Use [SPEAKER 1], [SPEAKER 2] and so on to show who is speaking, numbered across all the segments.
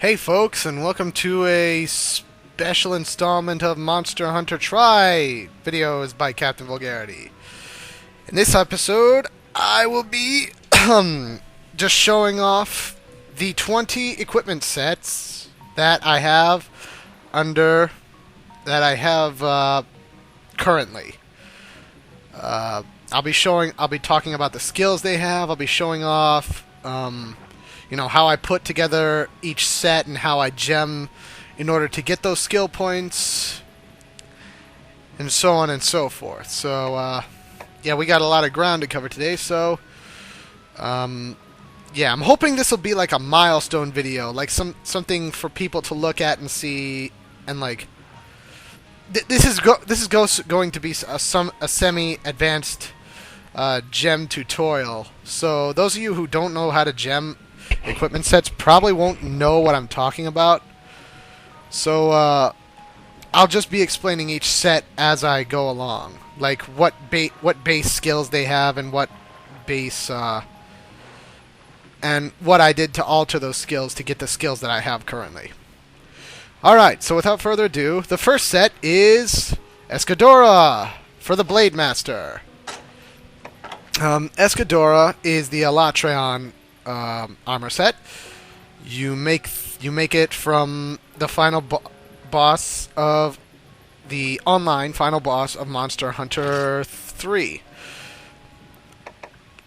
[SPEAKER 1] Hey folks, and welcome to a special installment of Monster Hunter Try videos by Captain Vulgarity. In this episode, I will be just showing off the 20 equipment sets that I have currently. I'll be talking about the skills they have. I'll be showing off how I put together each set and how I gem in order to get those skill points, and so on and so forth. So, we got a lot of ground to cover today, so, I'm hoping this will be like a milestone video, like something for people to look at and see, and like, this is going to be a semi-advanced gem tutorial. So those of you who don't know how to gem equipment sets probably won't know what I'm talking about. So I'll just be explaining each set as I go along, like what base skills they have and what base and what I did to alter those skills to get the skills that I have currently. Alright, so without further ado, the first set is Escadora for the Blade Master. Escadora is the Alatreon armor set. You make it from the final boss of the online final boss of Monster Hunter 3.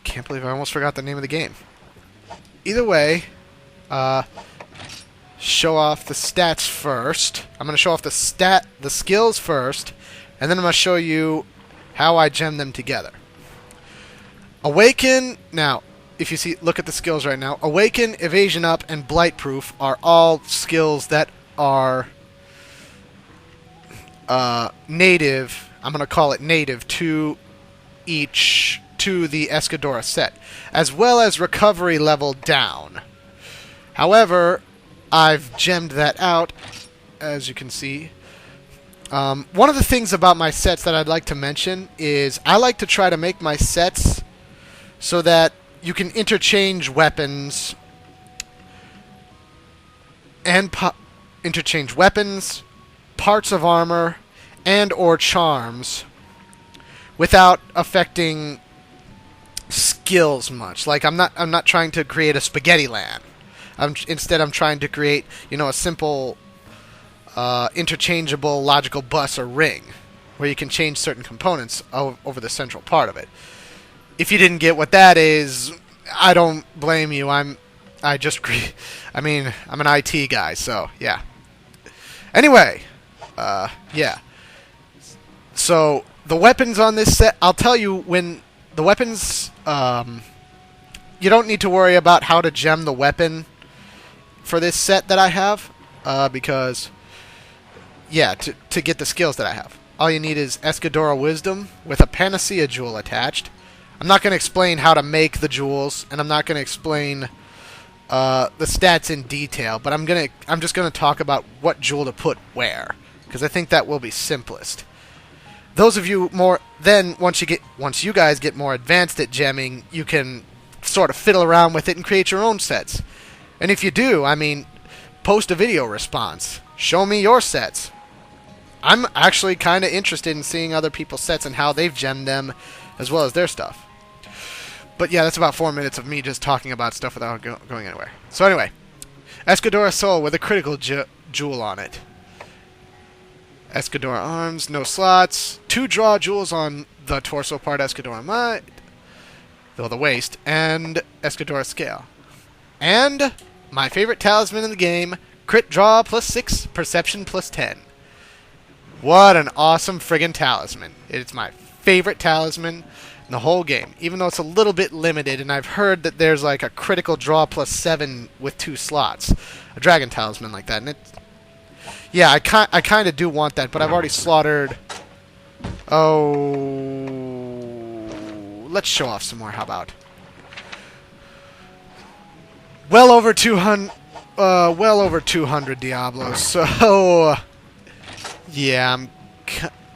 [SPEAKER 1] Can't believe I almost forgot the name of the game. Either way, show off the stats first. I'm going to show off the skills first, and then I'm going to show you how I gem them together. Awaken. Now, if you look at the skills right now. Awaken, Evasion Up, and Blight Proof are all skills that are native. I'm going to call it native to the Escadora set, as well as recovery level down. However, I've gemmed that out, as you can see. One of the things about my sets that I'd like to mention is I like to try to make my sets so that you can interchange weapons and parts of armor, and or charms without affecting skills much. Like I'm not trying to create a spaghetti land. Instead I'm trying to create, a simple interchangeable logical bus or ring where you can change certain components over the central part of it. If you didn't get what that is, I don't blame you. I'm an IT guy, so yeah. Anyway, So the weapons on this set, I'll tell you when the weapons. You don't need to worry about how to gem the weapon for this set that I have, because to get the skills that I have, all you need is Escadora Wisdom with a Panacea Jewel attached. I'm not going to explain how to make the jewels, and I'm not going to explain the stats in detail, but I'm just going to talk about what jewel to put where, because I think that will be simplest. Those of you once you guys get more advanced at gemming, you can sort of fiddle around with it and create your own sets. And if you do, post a video response. Show me your sets. I'm actually kind of interested in seeing other people's sets and how they've gemmed them, as well as their stuff. But yeah, that's about 4 minutes of me just talking about stuff without going anywhere. So anyway, Escadora Soul with a critical jewel on it. Escadora Arms, no slots. 2 draw jewels on the torso part, Escadora Might, the waist, and Escadora Scale. And my favorite talisman in the game, crit draw +6, perception +10. What an awesome friggin' talisman. It's my favorite talisman in the whole game, even though it's a little bit limited, and I've heard that there's like a critical draw +7 with 2 slots. A dragon talisman like that, and I kind of do want that, but I've already slaughtered. Let's show off some more. How about well over 200 Diablos. So yeah,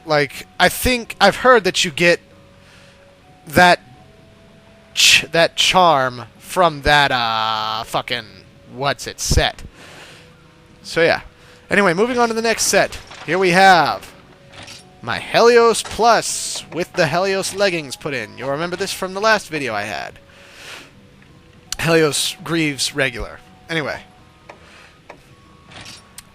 [SPEAKER 1] I think I've heard that you get that charm from that fucking what's it set. So yeah. Anyway, moving on to the next set. Here we have my Helios Plus with the Helios leggings put in. You'll remember this from the last video I had. Helios Greaves regular. Anyway.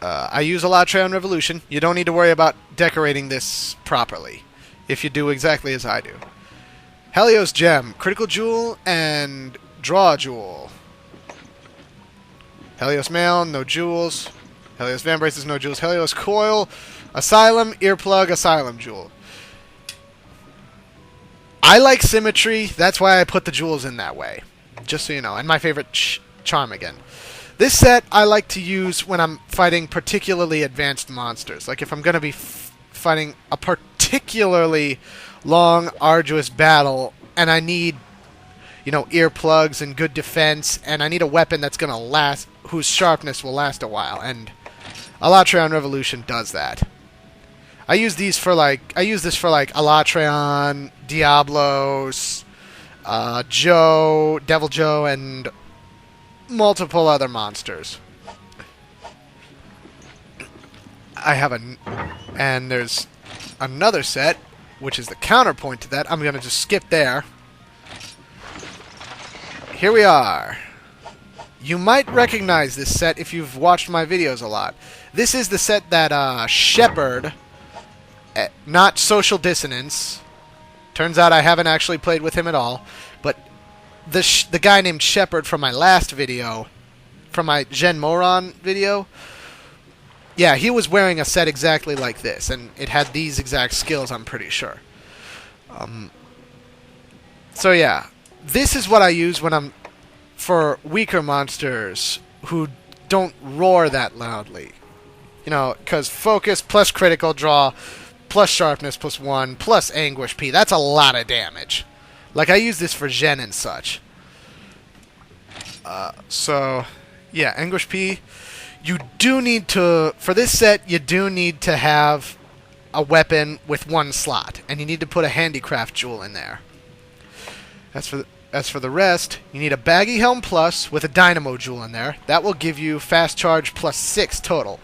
[SPEAKER 1] I use Elytra on Revolution. You don't need to worry about decorating this properly, if you do exactly as I do. Helios Gem, Critical Jewel, and Draw Jewel. Helios Male, no jewels. Helios Van Braces, no jewels. Helios Coil, Asylum, Earplug, Asylum Jewel. I like symmetry, that's why I put the jewels in that way. Just so you know. And my favorite charm again. This set I like to use when I'm fighting particularly advanced monsters. Like if I'm going to be fighting a particularly long, arduous battle, and I need, you know, earplugs and good defense, and I need a weapon that's going to last, whose sharpness will last a while, and Elytra Revolution does that. I use this for like Elytra, Diablos, Joe, Devil Joe, and multiple other monsters. And there's another set, which is the counterpoint to that. I'm going to just skip there. Here we are. You might recognize this set if you've watched my videos a lot. This is the set that Shepard, not Social Dissonance. Turns out I haven't actually played with him at all, but the guy named Shepard from my last video, from my Gen Moron video, yeah, he was wearing a set exactly like this, and it had these exact skills, I'm pretty sure. So yeah, this is what I use when I'm for weaker monsters who don't roar that loudly. You know, because focus plus critical draw plus sharpness plus 1 plus anguish P, that's a lot of damage. Like, I use this for Gen and such. So, yeah, Anguish P. You do need to, for this set, you do need to have a weapon with 1 slot. And you need to put a Handicraft Jewel in there. As for the rest, you need a Baggy Helm Plus with a Dynamo Jewel in there. That will give you Fast Charge plus 6 total.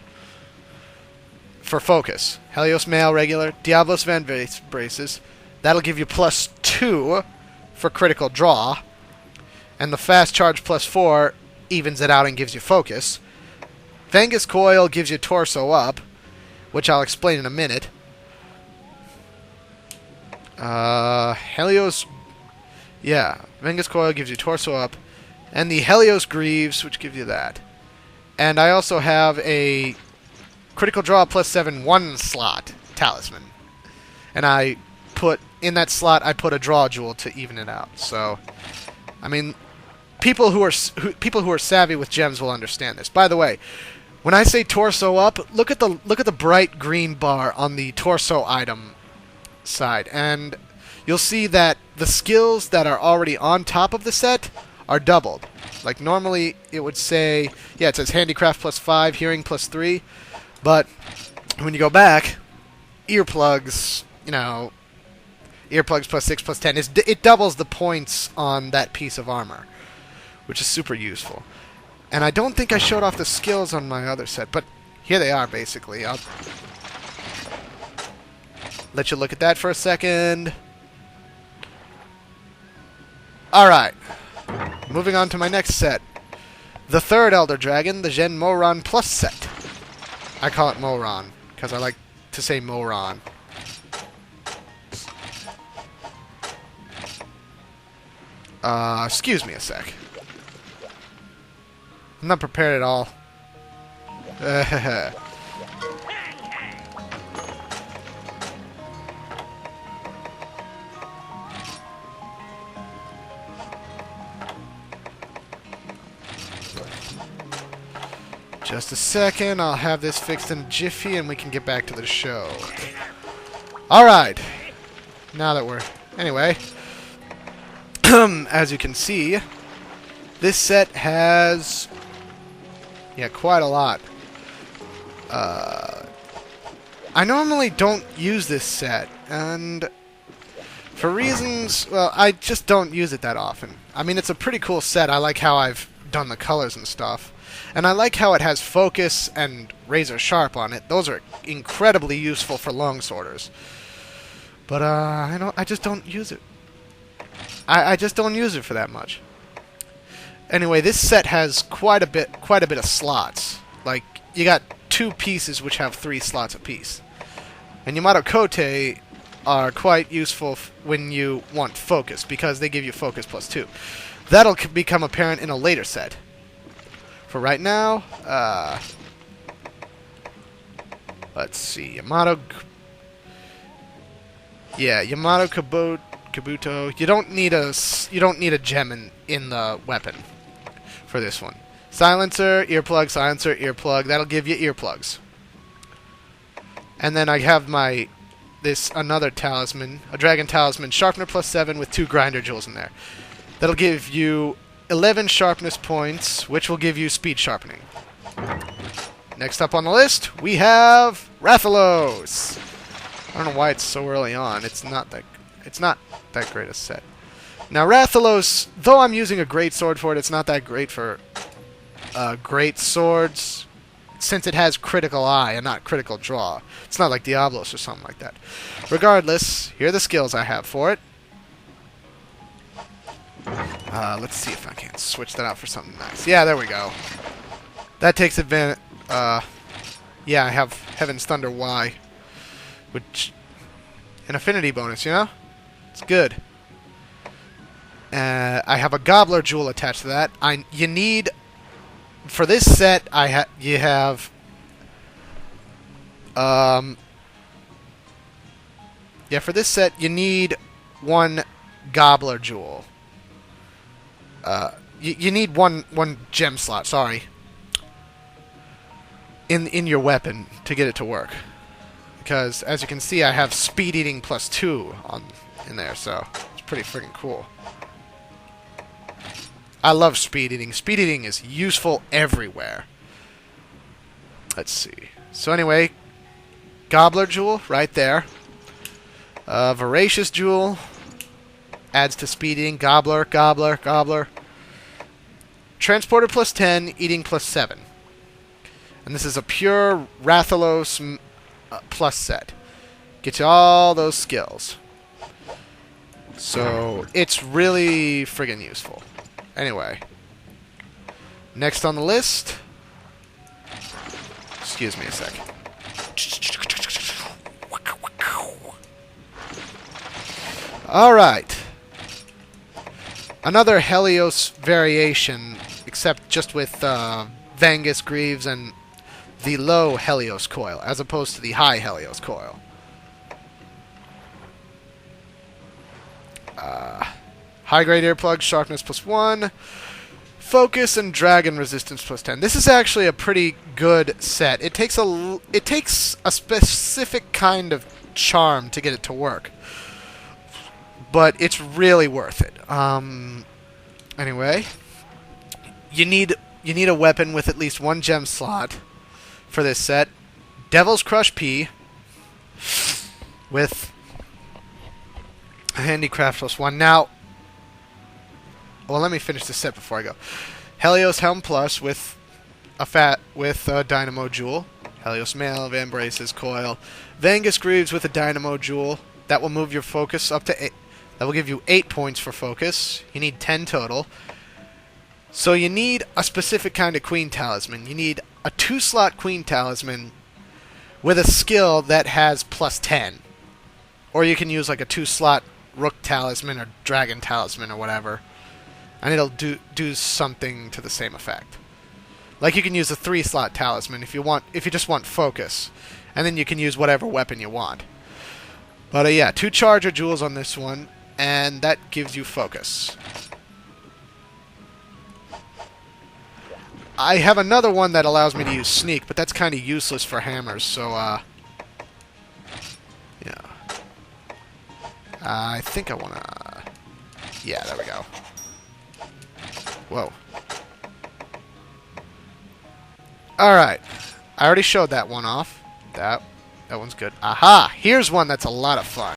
[SPEAKER 1] For focus. Helios Male regular, Diablos Van Braces. That'll give you plus 2 for critical draw, and the fast charge plus 4 evens it out and gives you focus. Vengus Coil gives you torso up, which I'll explain in a minute. Helios, yeah, Vengus Coil gives you torso up, and the Helios Greaves, which gives you that. And I also have a critical draw plus 7 1 slot talisman, and I put in that slot, I put a draw jewel to even it out. So, I mean, people who are savvy with gems will understand this. By the way, when I say torso up, look at the bright green bar on the torso item side, and you'll see that the skills that are already on top of the set are doubled. Like normally it would say, yeah, it says handicraft plus 5, hearing plus 3, but when you go back, earplugs, you know, earplugs plus 6 plus 10. It doubles the points on that piece of armor, which is super useful. And I don't think I showed off the skills on my other set, but here they are, basically. I'll let you look at that for a second. Alright. Moving on to my next set. The third Elder Dragon, the Gen Moron Plus set. I call it Moron, because I like to say Moron. Excuse me a sec. I'm not prepared at all. Just a second, I'll have this fixed in a jiffy and we can get back to the show. Alright. Now that we're... Anyway. As you can see, this set has... yeah, quite a lot. I normally don't use this set, and for reasons, well, I just don't use it that often. I mean, it's a pretty cool set. I like how I've done the colors and stuff. And I like how it has focus and razor sharp on it. Those are incredibly useful for longsworders. But I just don't use it. I just don't use it for that much. Anyway, this set has quite a bit of slots. Like, you got 2 pieces which have 3 slots apiece. And Yamato Kote are quite useful when you want focus, because they give you focus +2. That'll become apparent in a later set. For right now, let's see, Yamato Kabuto. You don't need a gem in the weapon for this one. Silencer, earplug, silencer, earplug. That'll give you earplugs. And then I have another talisman, a dragon talisman, sharpener +7 with 2 grinder jewels in there. That'll give you 11 sharpness points, which will give you speed sharpening. Next up on the list, we have Rathalos. I don't know why it's so early on. It's not that great a set. Now Rathalos, though I'm using a great sword for it, it's not that great for great swords, since it has critical eye and not critical draw. It's not like Diablos or something like that. Regardless, here are the skills I have for it. Let's see if I can switch that out for something nice. Yeah, there we go. That takes advantage. Yeah, I have Heaven's Thunder Y, which an affinity bonus, you know? It's good. I have a Gobbler Jewel attached to that. You need, for this set, you have yeah, for this set you need 1 Gobbler Jewel. You need one gem slot, sorry, in your weapon to get it to work. Because, as you can see, I have speed eating +2 in there, so it's pretty freaking cool. I love speed eating. Speed eating is useful everywhere. Let's see. So anyway, Gobbler Jewel right there. Voracious Jewel adds to speed eating. Gobbler, Gobbler, Gobbler. Transporter +10, eating +7. And this is a pure Rathalos plus set. Get you all those skills. So it's really friggin' useful. Anyway, next on the list. Excuse me a sec. Alright. Another Helios variation, except just with Vangus Greaves and the low Helios coil, as opposed to the high Helios coil. High grade earplug, sharpness +1, focus and dragon resistance +10. This is actually a pretty good set. It takes a specific kind of charm to get it to work, but it's really worth it. Anyway, you need a weapon with at least 1 gem slot for this set. Devil's Crush P with a handicraft +1. Now, well, let me finish this set before I go. Helios Helm Plus with a Dynamo Jewel. Helios Mail, Van Braces, Coil. Vangus Greaves with a Dynamo Jewel. That will move your focus up to 8. That will give you 8 points for focus. You need 10 total. So you need a specific kind of Queen Talisman. You need a 2-slot Queen Talisman with a skill that has +10. Or you can use like a 2-slot Rook Talisman or Dragon Talisman or whatever, and it'll do something to the same effect. Like you can use a 3-slot Talisman if you just want focus, and then you can use whatever weapon you want. But yeah, 2 Charger Jewels on this one, and that gives you focus. I have another one that allows me to use Sneak, but that's kind of useless for hammers, so yeah. I think I want to... Yeah, there we go. Whoa. Alright. I already showed that one off. That one's good. Aha! Here's one that's a lot of fun.